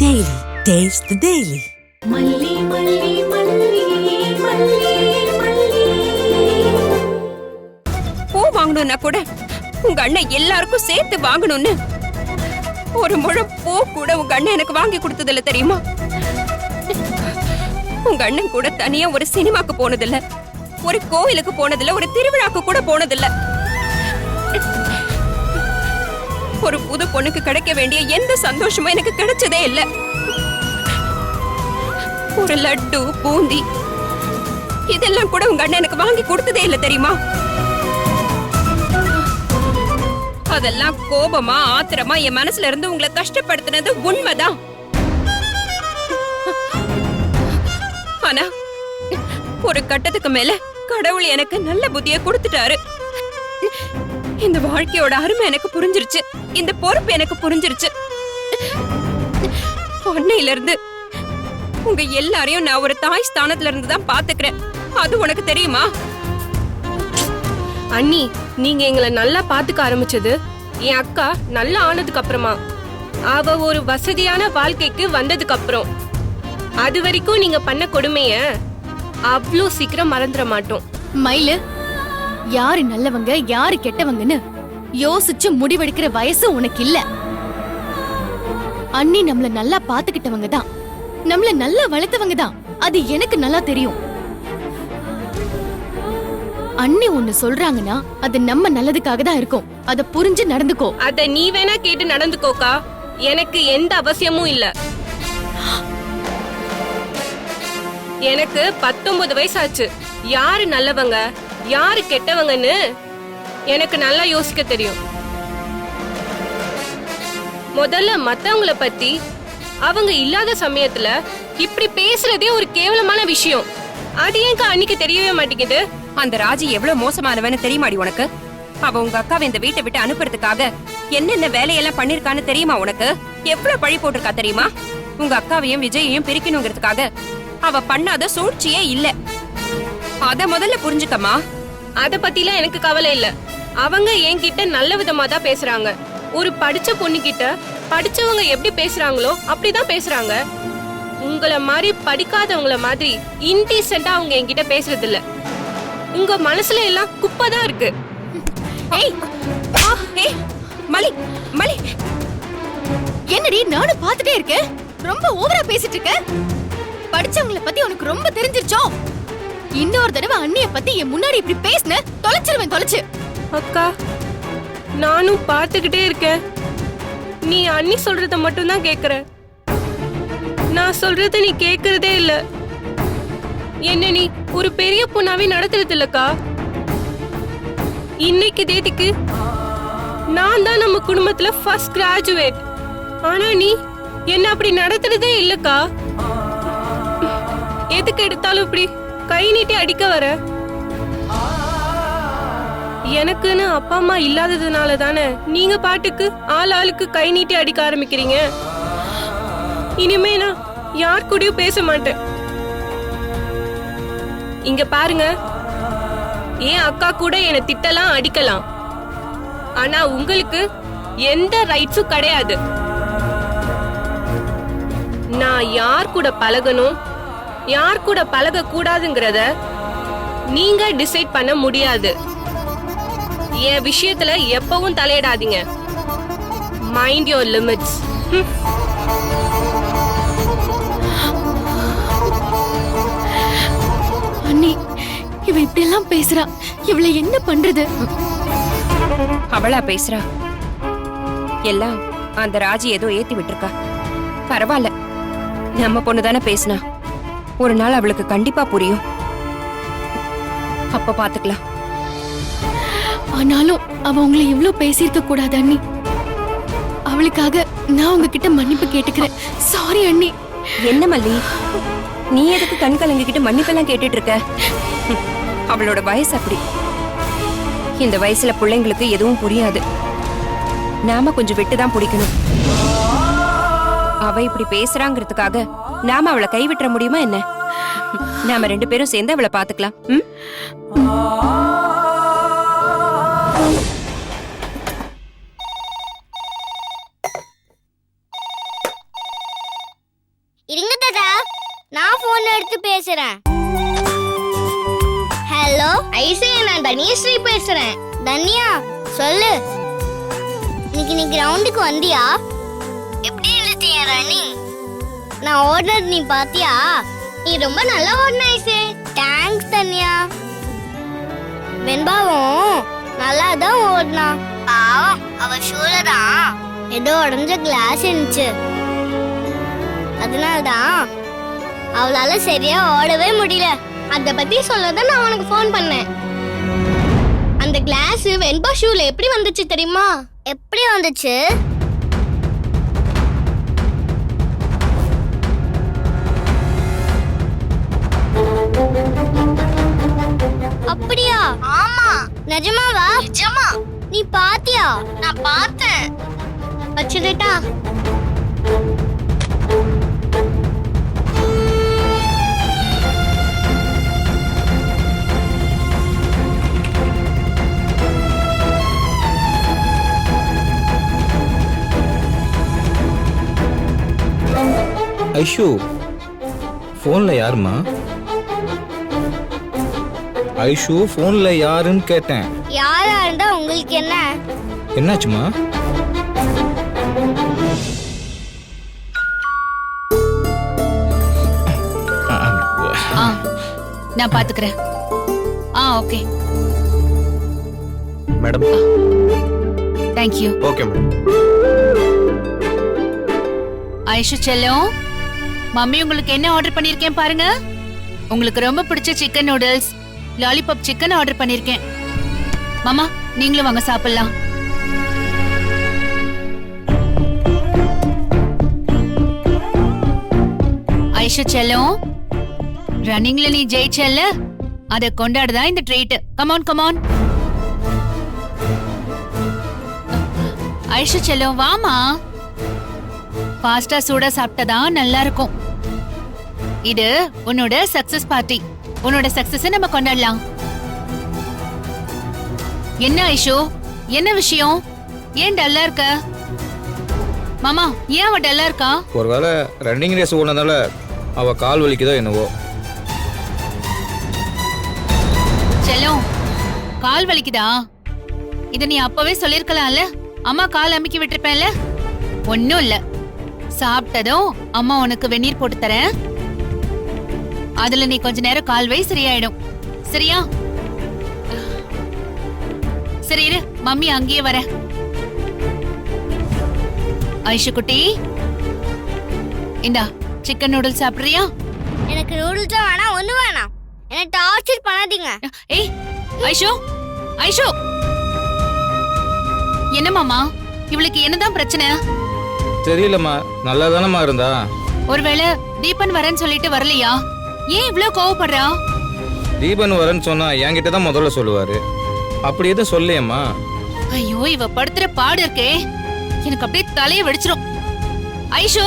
Daily. Taste the Daily. மல்லி மல்லி மல்லி மல்லி மல்லி. பூ வாங்கணும்னா கூட உங்க அண்ணன் எல்லாருக்கும் சேர்த்து வாங்கணும்னு ஒரு முழம் பூ கூட உங்க அண்ணன் எனக்கு வாங்கி கொடுத்ததில்ல தெரியுமா? உங்க அண்ணன் கூட தனியா ஒரு சினிமாக்கு போனதில்ல, ஒரு கோயிலுக்கு போனதில்ல, ஒரு திருவிழாக்கு கூட போனதில்ல. ஒரு புது பொண்ணுக்கு கிடைக்க வேண்டிய எந்த சந்தோஷமும் எனக்கு கிடைச்சதே இல்ல. ஒரு லட்டு, பூந்தி இதெல்லாம் கூட உங்க அண்ணன் எனக்கு வாங்கி கொடுத்ததே இல்ல தெரியுமா? அதெல்லாம் கோபமா ஆத்திரமா என் மனசுல இருந்து உங்களை கஷ்டப்படுத்தினது உண்மைதான். ஆனா ஒரு கட்டத்துக்கு மேல கடவுள் எனக்கு நல்ல புத்திய கொடுத்துட்டாரு. இந்த வாழ்க்கையோட அருமை எனக்கு புரிஞ்சிருச்சு, இந்த பொறுப்பு எனக்கு புரிஞ்சிருச்சு. அன்னையில இருந்து உங்க எல்லாரையும் நான் ஒரு தாய் ஸ்தானத்துல இருந்து தான் பாத்துக்கிறேன். அது உனக்கு தெரியுமா? அண்ணி, நீங்க எங்களை நல்லா பாத்துக்க ஆரம்பிச்சது என் அக்கா நல்லா ஆனதுக்கு அப்புறமா, அவ ஒரு வசதியான வாழ்க்கைக்கு வந்ததுக்கு அப்புறம். அது வரைக்கும் நீங்க பண்ண கொடுமைய அவ்வளோ சீக்கிரம் மறந்துட மாட்டோம். மயிலு, யாரு நல்லவங்க யாரு கெட்டவங்கன்னு யோசிச்சு முடிவெடுக்கிற வயசு உனக்கு இல்ல. அண்ணி நம்மள நல்லா பாத்துக்கிட்டவங்க தான், நம்மள நல்லா வளர்த்தவங்க தான். அது எனக்கு நல்லா தெரியும். அண்ணி ஒண்ணு சொல்றாங்கன்னா அது நம்ம நல்லதுக்காக தான் இருக்கும். அத புரிஞ்சு நடந்துக்கோ. அத நீ வேணா கேட்டு நடந்துக்கோக்கா, எனக்கு எந்த அவசியமும் இல்ல. எனக்கு 19 வயசாச்சு. யாரு நல்லவங்க யாரு கெட்டவங்கன்னு எனக்கு நல்லா யோசிக்க தெரியும். முதல்ல மத்தவங்கள பத்தி அவங்க இல்லாத சமயத்துல இப்படி பேசுறதே ஒரு கேவலமான விஷயம். அது ஏங்க அன்னைக்கு தெரியவே மாட்டேங்குது? அந்த ராஜி எவ்வளவு மோசமானவன்னு தெரியுமாடி உனக்கு? அவ உங்க அக்காவை இந்த வீட்டை விட்டு அனுப்புறதுக்காக என்னென்ன வேலையெல்லாம் பண்ணிருக்கான்னு தெரியுமா உனக்கு? எவ்வளவு பழி போட்டிருக்கா தெரியுமா? உங்க அக்காவையும் விஜயையும் பிரிக்கணுங்கிறதுக்காக அவ பண்ணாத சூழ்ச்சியே இல்ல. அத முதல்ல புரிஞ்சுக்கமா. அத பத்திலாம் எனக்கு கவலை இல்ல. அவங்க என்கிட்ட நல்ல விதமா தான் பேசுறாங்க. ஒரு படிச்ச பொண்ணு கிட்ட படிச்சவங்க எப்படி பேசுறாங்களோ அப்படிதான் பேசுறாங்க. உங்களை மாதிரி படிக்காதவங்கள மாதிரி இன்டீசென்ட்டா அவங்க என்கிட்ட பேசுறது இல்ல. உங்க மனசுல எல்லாம் குப்பை தான் இருக்கு. ஏய் ஏய் மலி மலி, என்னடி நானும் பாத்துட்டே இருக்கேன். ரொம்ப ஓவரா பேசிட்டு இருக்க. படிச்சவங்கள பத்தி உனக்கு ரொம்ப தெரிஞ்சிருச்சோ? இன்னொரு தடவை அண்ணிய பத்தி என் முன்னாடி இப்படி பேசுன தொலைச்சிருவேன், தொலைச்சு. அக்கா, நானும் பார்த்துக்கிட்டே இருக்கேன். நீ அண்ணி சொல்றத மட்டும் தான் கேக்குற. நான் சொல்றத நீ கேக்குறதே இல்ல. என்ன நீ ஒரு பெரிய பொண்ணாவே நடத்துறது இல்லக்கா. இன்னைக்கு தேதிக்கு நான் தான் நம்ம குடும்பத்துல ஃபர்ஸ்ட் கிராஜுவேட். ஆனா நீ என்ன அப்படி நடத்துறதே இல்லக்கா. எதுக்கு எடுத்தாலும் இப்படி கை நீட்டி அடிக்க வர? எனக்குன்னு அப்பா அம்மா இல்லாததுனால தானே நீங்க பாட்டுக்கு ஆளுக்கு கை நீட்டி அடிக்க ஆரம்பிக்கிறீங்க. இனிமே நான் யார் கூடயும் பேச மாட்டேன். இங்க பாருங்க, என் அக்கா கூட என்னை திட்டலாம் அடிக்கலாம். ஆனா உங்களுக்கு எந்த ரைட்ஸும் கிடையாது. நான் யார் கூட பழகணும் யார் கூட பழக கூடாதுங்கிறத நீங்க டிசைட் பண்ண முடியாது. என் விஷயத்துல எப்பவும் தலையிடாதீங்க. Mind your limits. அண்ணி, இவ இப்படி எல்லாம் பேசுறா. இவளை என்ன பண்றது? அவளா பேசுறா? எல்லாம் அந்த ராஜி ஏதோ ஏத்தி விட்டுருக்கா. பரவாயில்ல, நம்ம பொண்ணுதானே பேசினா. ஒரு நாள் அவளுக்கு கண்டிப்பா புரியும். அப்ப பாத்துக்கலாம். ஆனாலும் அவ உங்களை இவ்ளோ பேசியிருக்க கூடாது அண்ணி. அவளுக்காக நான் உங்ககிட்ட மன்னிப்பு கேட்டுக்கிறேன். சாரி அண்ணி. என்ன மல்லி, நீ எதுக்கு கண் கலங்கிக்கிட்டு மன்னிப்பெல்லாம் கேட்டுட்டு இருக்க? அவளோட வயசு அப்படி. இந்த வயசுல பிள்ளைங்களுக்கு எதுவும் புரியாது. நாம கொஞ்சம் விட்டுதான் பிடிக்கணும். அவ இப்படி பேசுறாங்கிறதுக்காக நாம அவளை கைவிட்டுற முடியுமா என்ன? நாம 2 பேரும் சேர்ந்து அவளை பாத்துக்கலாம். நான் போன் எடுத்து பேசுறேன். ஹலோ ஐசே, நான் தனியஸ்ரீ பேசுறேன். தன்யா சொல்லு, இன்னைக்கு நீ கிரவுண்டுக்கு வந்தியா? எப்படி இருந்துச்சு என் ரன்னிங்? நான் ஓடுனது நீ பாத்தியா? நீ ரொம்ப நல்லா ஓடுன ஐசே. தேங்க்ஸ் தன்யா. வெண்பாவும் நல்லா தான் ஓடுனா. பாவம், அவ ஷூல தான் ஏதோ உடஞ்ச கிளாஸ் இருந்துச்சு. அதனாலதான் அவளால சரியா ஓடவே முடியல. அத பத்தி சொல்லதான் நான் உனக்கு ஃபோன் பண்ணேன். அந்த கிளாஸ் வெண்பா ஷூல எப்படி வந்துச்சு தெரியுமா? எப்படி வந்துச்சு? அப்படியா? ஆமா. நிஜமாவா? நிஜமா. நீ பாத்தியா? நான் பார்த்தேன். வச்சிரட்டா? ஐஷு, ஃபோன்ல யாருமா? ஐஷு, ஃபோன்ல யாருன்னு கேட்டேன். யாரா இருந்தா உங்களுக்கு என்ன? என்னாச்சுமா? நான் பாத்துக்கிறேன். Okay madam. Thank you. Okay madam. Aishu செல்லம், மம்மி உங்களுக்கு என்ன ஆர்டர் பண்ணிருக்கேன் பாருங்க. உங்களுக்கு ரொம்ப பிடிச்ச chicken noodles, lollipop chicken order பண்ணிருக்கேன். மாமா, நீங்களும் வாங்க சாப்பிடலாம். ஐஷு செல்லம், ரன்னிங்ல நீ ஜெயிச்சல்ல, அத கொண்டாடுதான் இந்த ட்ரீட். Come on come on. ஐஷு செல்லம் வாமா. பாஸ்டா சூடா சாப்பிட்டதா நல்லா இருக்கும். இது உன்னோட சக்சஸ் பார்ட்டி. உன்னோட சக்சஸ் நம்ம கொண்டாடலாம். என்ன ஐஷு, என்ன விஷயம்? ஏன் டல்லா இருக்க? மாமா, ஏன் அவ டல்லா இருக்கா? ஒருவேளை ரன்னிங் ரேஸ் ஓடுனதால அவ கால் வலிக்குதோ என்னவோ. செல்லம், கால் வலிக்குதா? இத நீ அப்பவே சொல்லிருக்கலாம்ல. அம்மா கால் அமுக்கி விட்டுருப்பேன்ல. ஒன்னும் இல்ல, சாப்பிட்டதும் அம்மா உனக்கு வெந்நீர் போட்டு தரேன். அதுல நீ கொஞ்ச நேரம் கால் வை, சரியாயிடும். சரியா? சரி இரு, மம்மி அங்கேயே வர. ஐஷு குட்டி, இந்தா சிக்கன் நூடுல்ஸ் சாப்பிடுறியா? எனக்கு நூடுல்ஸ் வேணாம், ஒண்ணு வேணாம். என்ன டார்ச்சர் பண்ணாதீங்க. ஏய் ஐஷு, ஐஷு, என்ன மாமா, இவளுக்கு என்னதான் பிரச்சனை? தெரியலம்மா, நல்லா தானம்மா இருந்தா. ஒருவேளை தீபன் வரேன்னு சொல்லிட்டு வரலையா? ஏன் இவ்ளோ கோவப்படுறா? தீபன் வரேன்னு சொன்னா என்கிட்ட தான் முதல்ல சொல்லுவாரு. அப்படி எதுவும் சொல்லியம்மா. ஐயோ, இவ படுத்துற பாடு இருக்கே, எனக்கு அப்படியே தலைய வெடிச்சிரும். ஐஷு,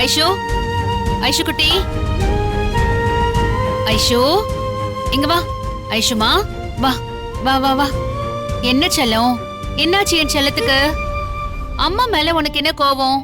ஐஷு, ஐஷு குட்டி, ஐஷு, இங்க வா. ஐஷுமா, வா வா வா வா. என்ன செல்லம், என்னாச்சு என் செல்லத்துக்கு? அம்மா மேல உனக்கு என்ன கோவம்?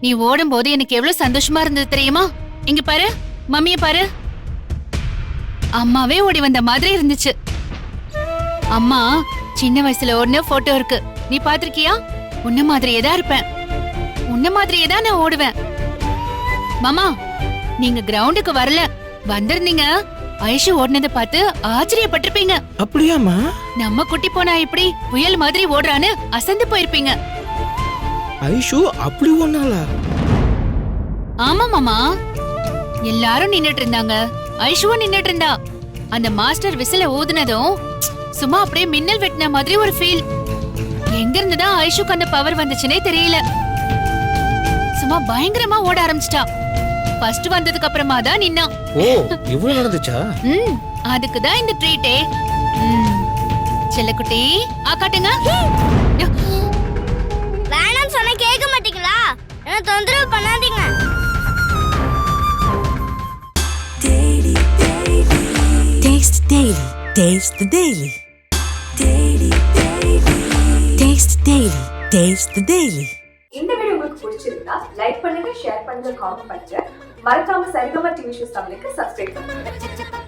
நீ ஓடும் போது எனக்கு எவ்வளவு சந்தோஷமா இருந்தது தெரியுமா? இங்க பாரு, மம்மிய பாரு. அம்மாவே ஓடி வந்த மாதிரி இருந்துச்சு. அம்மா சின்ன வயசுல ஓடின போட்டோ இருக்கு, நீ பாத்திருக்கியா? உன்ன மாதிரியே தான் இருப்பேன், உன்ன மாதிரியே தான் நான் ஓடுவேன். மாமா, நீங்க கிரவுண்டுக்கு வரல, வந்திருந்தீங்க ஐஷு ஓடுனதை பார்த்து ஆச்சரியப்பட்டிருப்பீங்க. அப்படியாமா? நம்ம குட்டி போனா இப்படி புயல் மாதிரி ஓடுறான்னு அசந்து போயிருப்பீங்க. ஐஷு அப்படி ஒண்ணாளா? ஆமா மாமா, எல்லாரும் நின்னுட்டு இருந்தாங்க, ஐஷுவும் நின்னுட்டு இருந்தா. அந்த மாஸ்டர் விசில ஊதுனதும் சும்மா அப்படியே மின்னல் வெட்டின மாதிரி ஒரு ஃபீல். எங்க இருந்துதான் ஐஷுக்கு அந்த பவர் வந்துச்சுனே தெரியல. சும்மா பயங்கரமா ஓட ஆரம்பிச்சிட்டா. ஃபர்ஸ்ட் வந்ததுக்கு அப்புறமா தான் நின்னா. ஓ, இவ்வளவு நடந்துச்சா? அதுக்கு தான் இந்த ட்ரீட்டே. செல்லக்குட்டி, காட்டுங்க. வேணாம் சொன்னா கேட்க மாட்டீங்களா? என்ன தொந்தரவு பண்ணாதீங்க. Taste the Daily. Taste the Daily. Taste the Daily. Taste the Daily. இந்த வீடியோ உங்களுக்கு பிடிச்சிருந்தா லைக் பண்ணுங்க, ஷேர் பண்ணுங்க. பண்ணுங்க, காமெண்ட் பண்ணுங்க. மறக்காம சரிகமா டிவி ஷோஸ் தமிழுக்கு சப்ஸ்கிரைப் பண்ணுங்க.